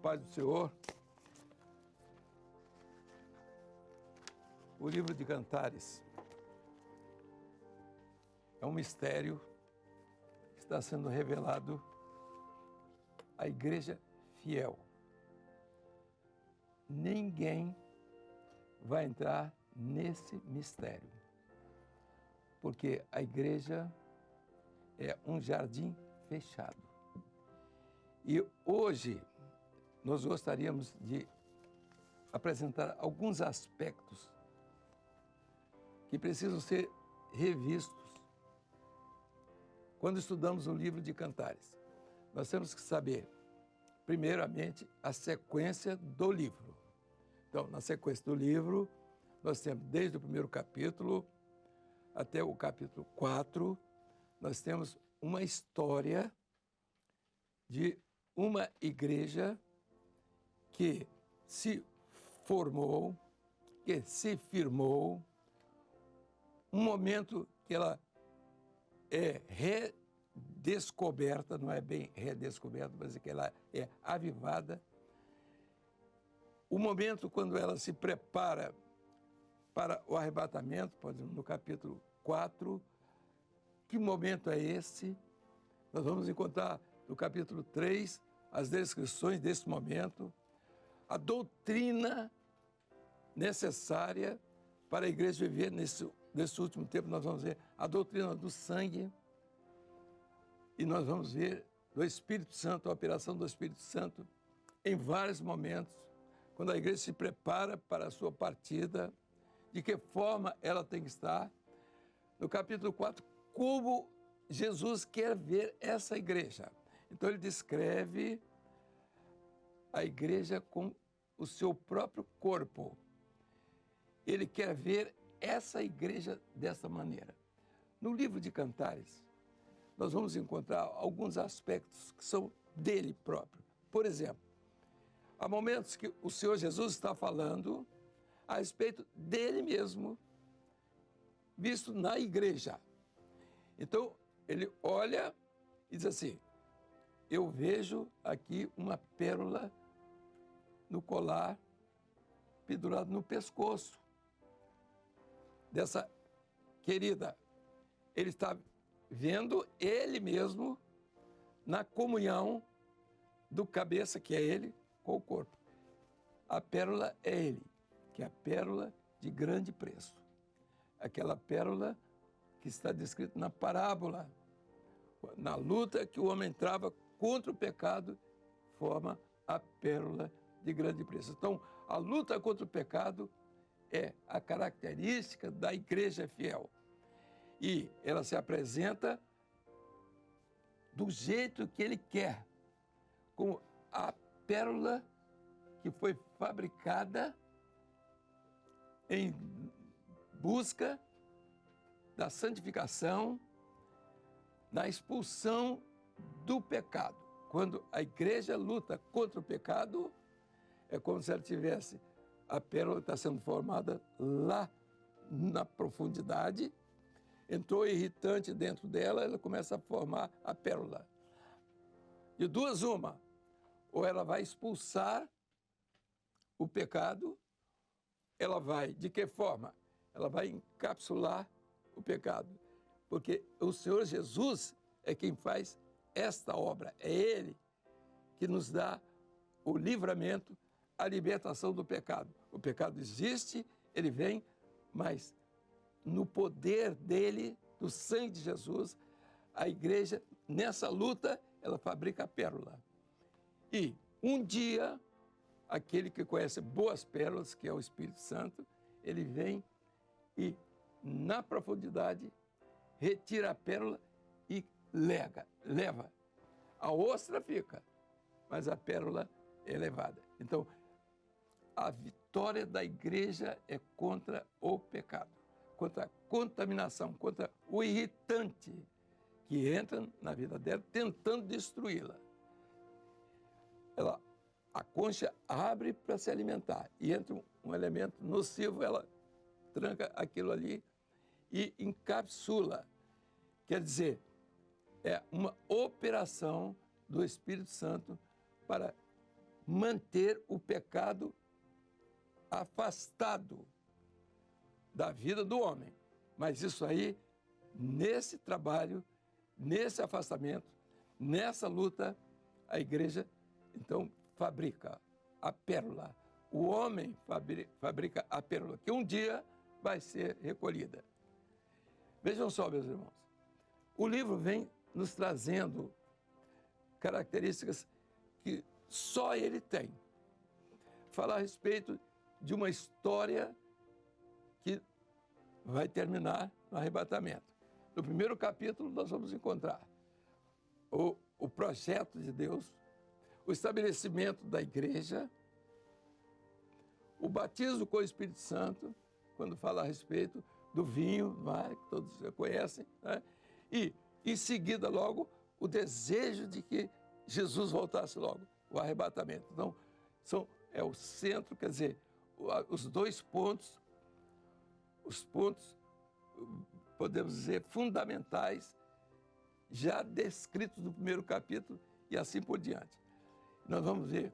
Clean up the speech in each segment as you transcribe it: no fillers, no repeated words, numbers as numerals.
paz do Senhor. O livro de Cantares é um mistério que está sendo revelado à igreja fiel. Ninguém vai entrar nesse mistério, porque a igreja é um jardim fechado. E hoje nós gostaríamos de apresentar alguns aspectos que precisam ser revistos quando estudamos o livro de Cantares. Nós temos que saber, primeiramente, a sequência do livro. Então, na sequência do livro, nós temos desde o primeiro capítulo até o capítulo 4, nós temos uma história de uma igreja que se formou, que se firmou, um momento que ela é redescoberta, não é bem redescoberta, mas é que ela é avivada. O momento quando ela se prepara para o arrebatamento, por exemplo, no capítulo 4, que momento é esse? Nós vamos encontrar no capítulo 3 as descrições desse momento, a doutrina necessária para a igreja viver nesse último tempo. Nós vamos ver a doutrina do sangue e nós vamos ver do Espírito Santo, a operação do Espírito Santo em vários momentos, quando a igreja se prepara para a sua partida, de que forma ela tem que estar. No capítulo 4, como Jesus quer ver essa igreja. Então ele descreve a igreja com o seu próprio corpo. Ele quer ver essa igreja dessa maneira. No livro de Cantares, nós vamos encontrar alguns aspectos que são dele próprio. Por exemplo, há momentos que o Senhor Jesus está falando a respeito dele mesmo, visto na igreja. Então, ele olha e diz assim: eu vejo aqui uma pérola no colar, pendurado no pescoço dessa querida. Ele está vendo ele mesmo na comunhão do cabeça, que é ele, com o corpo. A pérola é ele, que é a pérola de grande preço. Aquela pérola que está descrita na parábola, na luta que o homem trava contra o pecado, forma a pérola de grande preço. Então, a luta contra o pecado é a característica da igreja fiel. E ela se apresenta do jeito que ele quer, como a pérola que foi fabricada em busca da santificação, na expulsão do pecado. Quando a igreja luta contra o pecado, é como se ela tivesse, a pérola está sendo formada lá na profundidade, entrou irritante dentro dela, ela começa a formar a pérola. De duas uma, ou ela vai expulsar o pecado, ela vai, de que forma? Ela vai encapsular o pecado, porque o Senhor Jesus é quem faz esta obra, é Ele que nos dá o livramento, a libertação do pecado. O pecado existe, ele vem, mas no poder dele, do sangue de Jesus, a igreja, nessa luta, ela fabrica a pérola. E um dia, aquele que conhece boas pérolas, que é o Espírito Santo, ele vem e, na profundidade, retira a pérola e leva. A ostra fica, mas a pérola é levada. Então, a vitória da igreja é contra o pecado, contra a contaminação, contra o irritante que entra na vida dela tentando destruí-la. A concha abre para se alimentar e entra um elemento nocivo, ela tranca aquilo ali e encapsula. Quer dizer, é uma operação do Espírito Santo para manter o pecado afastado da vida do homem. Mas isso aí, nesse trabalho, nesse afastamento, nessa luta, a igreja, então, fabrica a pérola. O homem fabrica a pérola, que um dia vai ser recolhida. Vejam só, meus irmãos, o livro vem nos trazendo características que só ele tem. Falar a respeito de uma história que vai terminar no arrebatamento. No primeiro capítulo, nós vamos encontrar o projeto de Deus, o estabelecimento da igreja, o batismo com o Espírito Santo, quando fala a respeito do vinho, que todos já conhecem, né? E, em seguida, logo, o desejo de que Jesus voltasse logo, o arrebatamento. Então, é o centro, quer dizer, os dois pontos, podemos dizer, fundamentais, já descritos no primeiro capítulo e assim por diante. Nós vamos ver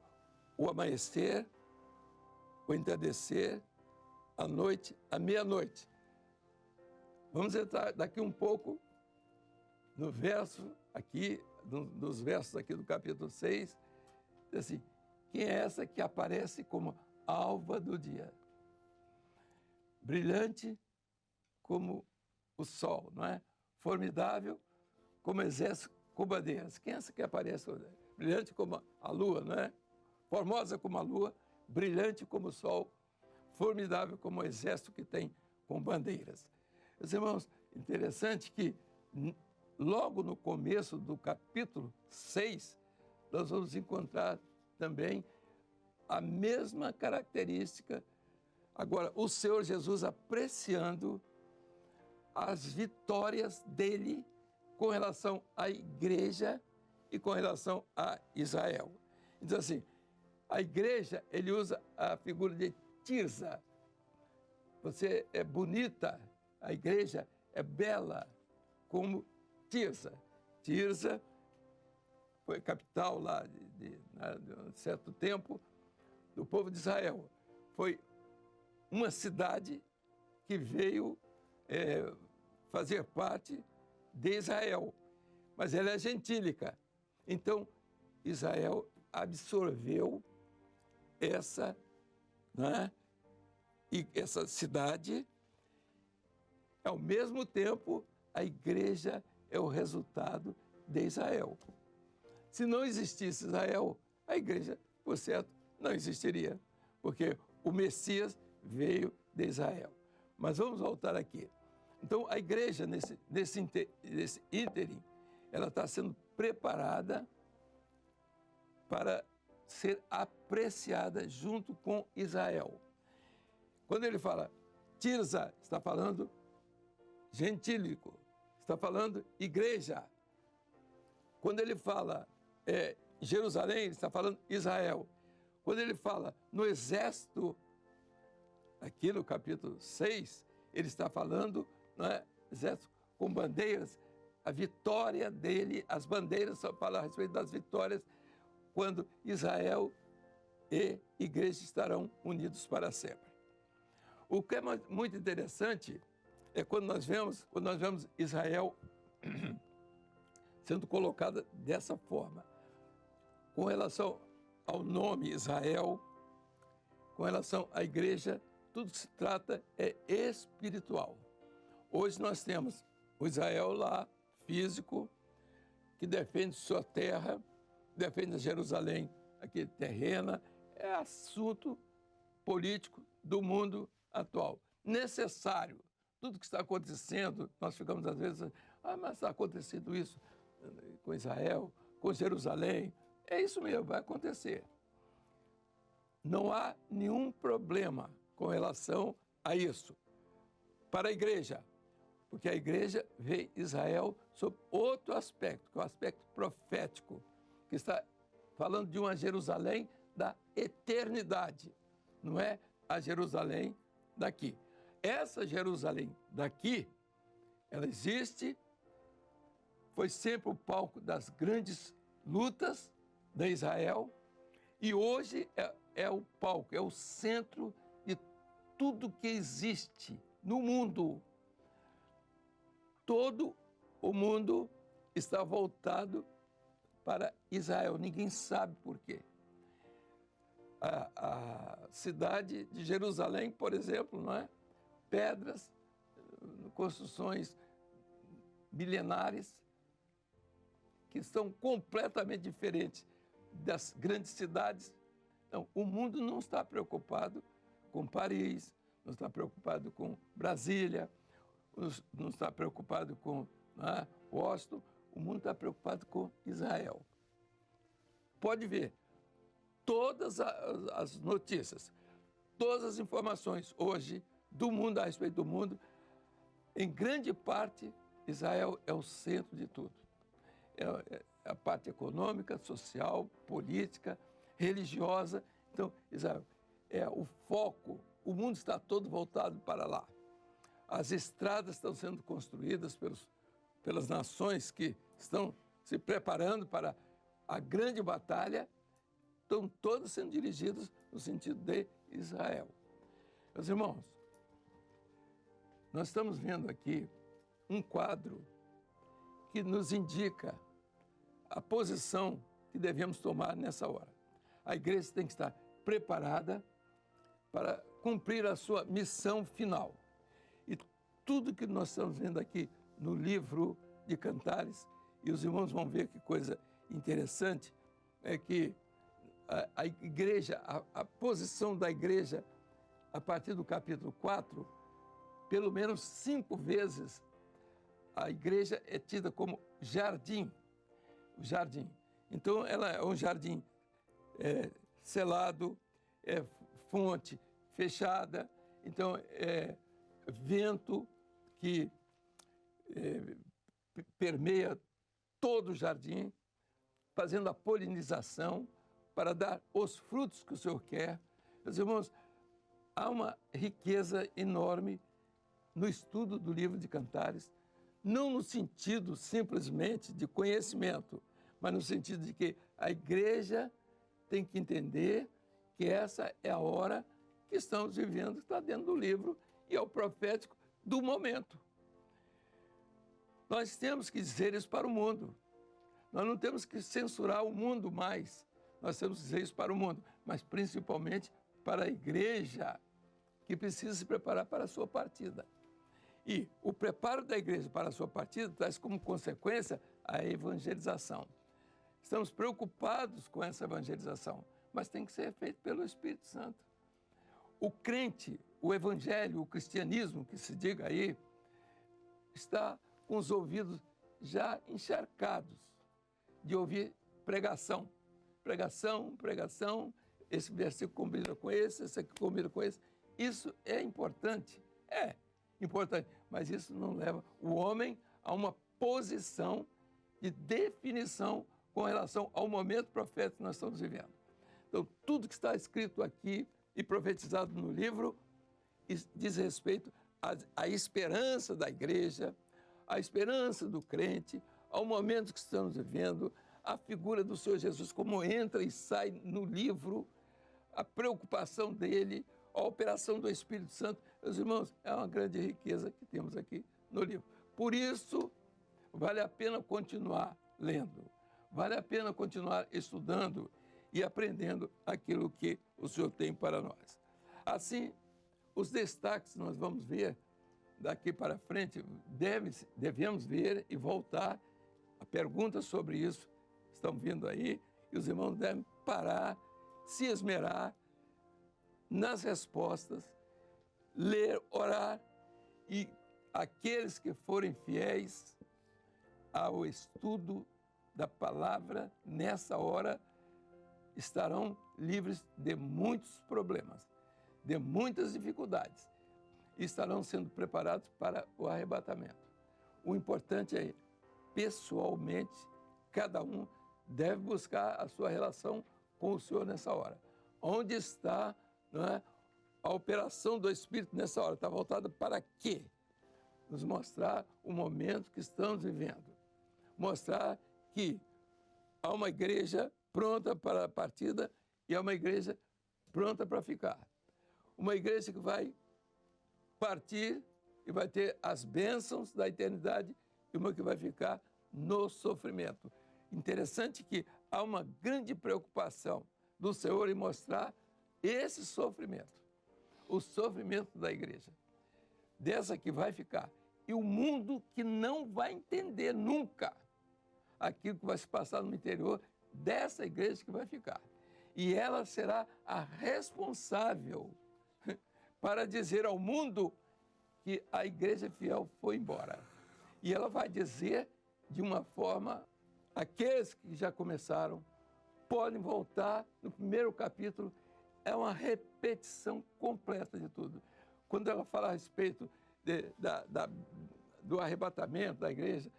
o amanhecer, o entardecer, a noite, a meia-noite. Vamos entrar daqui um pouco no verso aqui, nos versos aqui do capítulo 6, diz assim: quem é essa que aparece como alva do dia? Brilhante como o sol, não é? Formidável como exército com bandeiras. Quem é essa que aparece? Brilhante como a lua, não é? Formosa como a lua, brilhante como o sol, formidável como o exército que tem com bandeiras. Meus irmãos, interessante que logo no começo do capítulo 6, nós vamos encontrar também a mesma característica. Agora, o Senhor Jesus apreciando as vitórias dele com relação à igreja e com relação a Israel. Então, assim, a igreja, ele usa a figura de Tirza. Você é bonita, a igreja é bela, como Tirza. Tirza foi capital lá de um certo tempo do povo de Israel. Foi uma cidade que veio fazer parte de Israel, mas ela é gentílica. Então, Israel absorveu essa, né, e essa cidade. Ao mesmo tempo, a igreja é o resultado de Israel. Se não existisse Israel, a igreja, por certo, não existiria, porque o Messias veio de Israel. Mas vamos voltar aqui. Então, a igreja, nesse ínterim, ela está sendo preparada para ser apreciada junto com Israel. Quando ele fala Tirza, está falando gentílico, está falando igreja. Quando ele fala Jerusalém, ele está falando Israel. Quando ele fala no exército, aqui no capítulo 6, ele está falando, não é, exército com bandeiras, a vitória dele, as bandeiras só falam a respeito das vitórias, quando Israel e igreja estarão unidos para sempre. O que é muito interessante é quando nós vemos Israel sendo colocada dessa forma. Com relação ao nome Israel, com relação à igreja, tudo que se trata é espiritual. Hoje nós temos o Israel lá, físico, que defende sua terra, defende Jerusalém, aqui terrena, é assunto político do mundo atual. Necessário. Tudo que está acontecendo, nós ficamos às vezes, mas está acontecendo isso com Israel, com Jerusalém. É isso mesmo, vai acontecer. Não há nenhum problema com relação a isso para a igreja, porque a igreja vê Israel sob outro aspecto, que é o aspecto profético, que está falando de uma Jerusalém da eternidade, não é a Jerusalém daqui. Essa Jerusalém daqui, ela existe, foi sempre o palco das grandes lutas de Israel, E hoje é o palco, é o centro de tudo que existe no mundo. Todo o mundo está voltado para Israel. Ninguém sabe por quê. A cidade de Jerusalém, por exemplo, não é? Pedras, construções milenares, que são completamente diferentes das grandes cidades. Então, o mundo não está preocupado com Paris, não está preocupado com Brasília, não está preocupado com Washington, o mundo está preocupado com Israel. Pode ver, todas as notícias, todas as informações hoje do mundo, a respeito do mundo, em grande parte, Israel é o centro de tudo. É a parte econômica, social, política, religiosa. Então, Israel é o foco, o mundo está todo voltado para lá. As estradas estão sendo construídas pelas nações que estão se preparando para a grande batalha, estão todas sendo dirigidas no sentido de Israel. Meus irmãos, nós estamos vendo aqui um quadro que nos indica a posição que devemos tomar nessa hora. A igreja tem que estar preparada para cumprir a sua missão final. E tudo que nós estamos vendo aqui no livro de Cantares, e os irmãos vão ver que coisa interessante, é que a igreja, a posição da igreja, a partir do capítulo 4, pelo menos 5 vezes, a igreja é tida como jardim. O jardim. Então, ela é um jardim selado, fonte fechada, então, vento que permeia todo o jardim, fazendo a polinização para dar os frutos que o Senhor quer. Meus irmãos, há uma riqueza enorme no estudo do livro de Cantares, não no sentido simplesmente de conhecimento, mas no sentido de que a igreja tem que entender que essa é a hora que estamos vivendo, que está dentro do livro, e é o profético do momento. Nós temos que dizer isso para o mundo. Nós não temos que censurar o mundo mais. Nós temos que dizer isso para o mundo, mas principalmente para a igreja, que precisa se preparar para a sua partida. E o preparo da igreja para a sua partida traz como consequência a evangelização. Estamos preocupados com essa evangelização, mas tem que ser feito pelo Espírito Santo. O crente, o evangelho, o cristianismo, que se diga aí, está com os ouvidos já encharcados de ouvir pregação. Pregação, pregação, esse versículo combina com esse aqui combina com esse. Isso é importante? É importante, mas isso não leva o homem a uma posição de definição com relação ao momento profético que nós estamos vivendo. Então, tudo que está escrito aqui e profetizado no livro diz respeito à esperança da igreja, à esperança do crente, ao momento que estamos vivendo, a figura do Senhor Jesus, como entra e sai no livro, a preocupação dele, a operação do Espírito Santo. Meus irmãos, é uma grande riqueza que temos aqui no livro. Por isso, vale a pena continuar lendo, vale a pena continuar estudando e aprendendo aquilo que o Senhor tem para nós. Assim, os destaques nós vamos ver daqui para frente, devemos ver e voltar a perguntas sobre isso estão vindo aí, e os irmãos devem parar, se esmerar nas respostas, ler, orar, e aqueles que forem fiéis ao estudo da palavra nessa hora estarão livres de muitos problemas, de muitas dificuldades, e estarão sendo preparados para o arrebatamento. O importante é, pessoalmente, cada um deve buscar a sua relação com o Senhor nessa hora. Onde está, não é, a operação do Espírito nessa hora? Está voltada para quê? Nos mostrar o momento que estamos vivendo. Mostrar que há uma igreja pronta para a partida e é uma igreja pronta para ficar. Uma igreja que vai partir e vai ter as bênçãos da eternidade e uma que vai ficar no sofrimento. Interessante que há uma grande preocupação do Senhor em mostrar esse sofrimento, o sofrimento da igreja, dessa que vai ficar. E o mundo que não vai entender nunca aquilo que vai se passar no interior dessa igreja que vai ficar. E ela será a responsável para dizer ao mundo que a igreja fiel foi embora. E ela vai dizer de uma forma, aqueles que já começaram podem voltar no primeiro capítulo, é uma repetição completa de tudo. Quando ela fala a respeito do arrebatamento da igreja,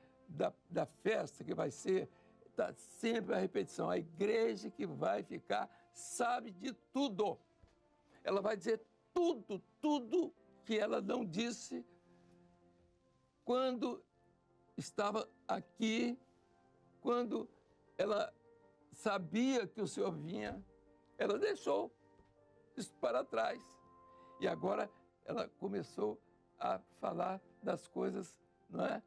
da festa que vai ser, está sempre a repetição. A igreja que vai ficar sabe de tudo. Ela vai dizer tudo que ela não disse quando estava aqui, quando ela sabia que o Senhor vinha, ela deixou isso para trás. E agora ela começou a falar das coisas, não é?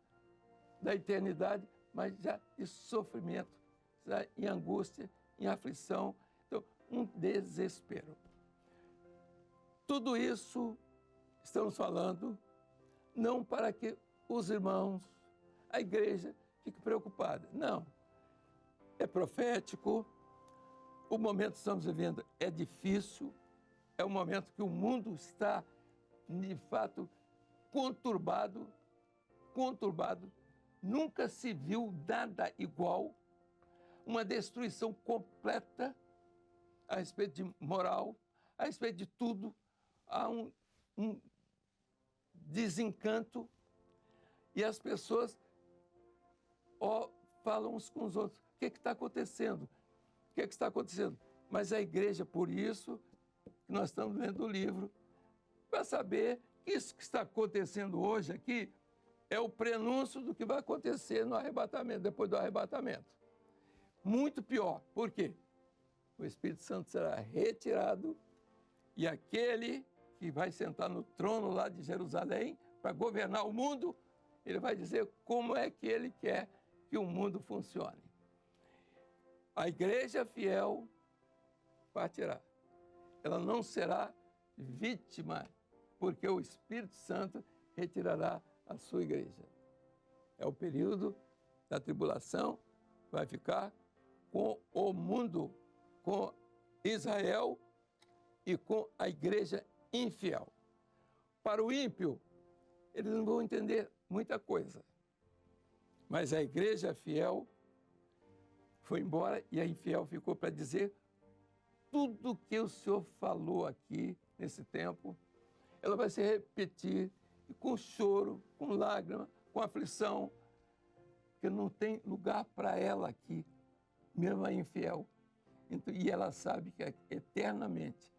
Da eternidade, mas já de sofrimento, já em angústia, em aflição, então um desespero. Tudo isso estamos falando não para que os irmãos, a igreja, fique preocupada. Não. É profético, o momento que estamos vivendo é difícil, é um momento que o mundo está, de fato, conturbado, nunca se viu nada igual, uma destruição completa a respeito de moral, a respeito de tudo, há um desencanto e as pessoas falam uns com os outros. O que está acontecendo? O que está acontecendo? Mas a igreja, por isso, que nós estamos lendo o livro, para saber que isso que está acontecendo hoje aqui é o prenúncio do que vai acontecer no arrebatamento, depois do arrebatamento. Muito pior. Por quê? O Espírito Santo será retirado e aquele que vai sentar no trono lá de Jerusalém para governar o mundo, ele vai dizer como é que ele quer que o mundo funcione. A igreja fiel partirá. Ela não será vítima, porque o Espírito Santo retirará a sua igreja. É o período da tribulação, vai ficar com o mundo, com Israel e com a igreja infiel. Para o ímpio, eles não vão entender muita coisa. Mas a igreja fiel foi embora e a infiel ficou para dizer tudo que o Senhor falou aqui nesse tempo. Ela vai se repetir com choro, com lágrima, com aflição, que não tem lugar para ela aqui, mesmo a infiel. Então, e ela sabe que eternamente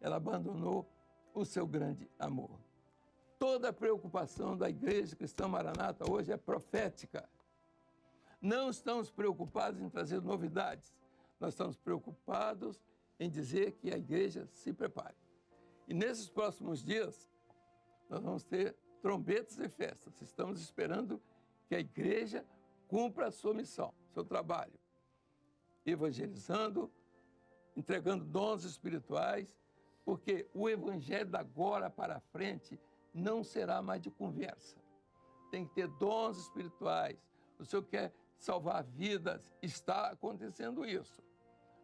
ela abandonou o seu grande amor. Toda a preocupação da Igreja Cristã Maranata hoje é profética. Não estamos preocupados em trazer novidades, nós estamos preocupados em dizer que a igreja se prepare. E nesses próximos dias, nós vamos ter trombetas e festas. Estamos esperando que a igreja cumpra a sua missão, seu trabalho, evangelizando, entregando dons espirituais, porque o evangelho da agora para frente não será mais de conversa. Tem que ter dons espirituais. O Senhor quer salvar vidas, está acontecendo isso.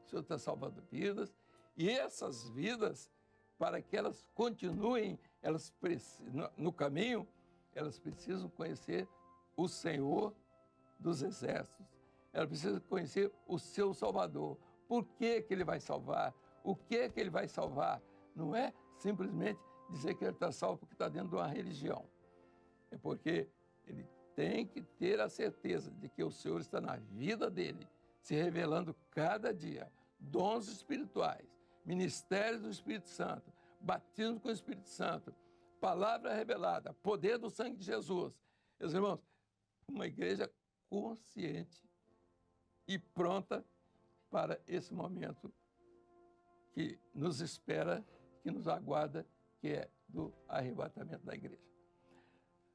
O Senhor está salvando vidas, e essas vidas, para que elas continuem no caminho, elas precisam conhecer o Senhor dos Exércitos. Elas precisam conhecer o seu Salvador. Por que que Ele vai salvar? O que que Ele vai salvar? Não é simplesmente dizer que Ele está salvo porque está dentro de uma religião. É porque Ele tem que ter a certeza de que o Senhor está na vida dele, se revelando cada dia, dons espirituais, ministério do Espírito Santo, batismo com o Espírito Santo, palavra revelada, poder do sangue de Jesus. Meus irmãos, uma igreja consciente e pronta para esse momento que nos espera, que nos aguarda, que é do arrebatamento da igreja.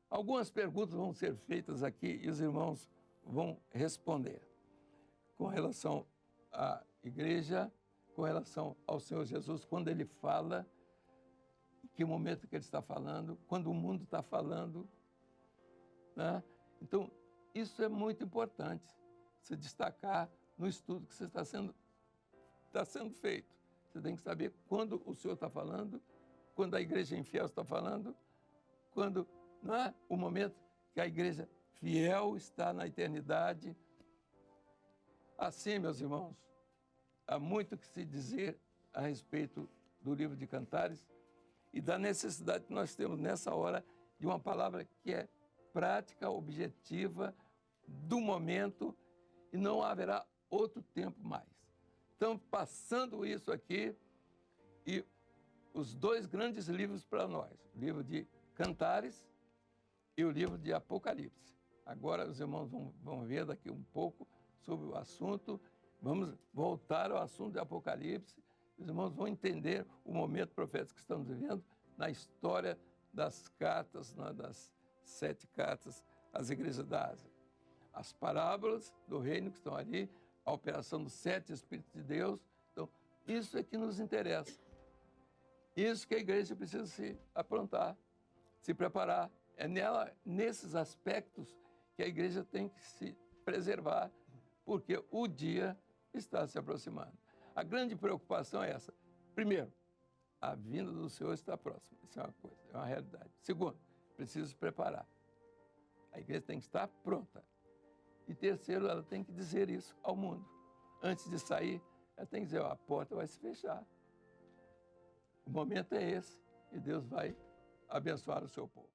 Algumas perguntas vão ser feitas aqui e os irmãos vão responder com relação à igreja, com relação ao Senhor Jesus, quando ele fala, em que momento que ele está falando, quando o mundo está falando, né? Então, isso é muito importante, se destacar no estudo que está sendo feito. Você tem que saber quando o Senhor está falando, quando a igreja infiel está falando, quando, não é, o momento que a igreja fiel está na eternidade. Assim, meus irmãos, há muito que se dizer a respeito do livro de Cantares e da necessidade que nós temos nessa hora de uma palavra que é prática, objetiva, do momento, e não haverá outro tempo mais. Então, passando isso aqui, e os dois grandes livros para nós, o livro de Cantares e o livro de Apocalipse. Agora os irmãos vão ver daqui um pouco sobre o assunto, vamos voltar ao assunto de Apocalipse, os irmãos vão entender o momento profético que estamos vivendo na história das cartas, das 7 cartas às igrejas da Ásia. As parábolas do reino que estão ali, a operação dos 7 Espíritos de Deus. Então, isso é que nos interessa. Isso que a igreja precisa se aprontar, se preparar. É nesses aspectos que a igreja tem que se preservar, porque o dia está se aproximando. A grande preocupação é essa. Primeiro, a vinda do Senhor está próxima. Isso é uma coisa, é uma realidade. Segundo, precisa se preparar. A igreja tem que estar pronta. E terceiro, ela tem que dizer isso ao mundo. Antes de sair, ela tem que dizer, a porta vai se fechar. O momento é esse e Deus vai abençoar o seu povo.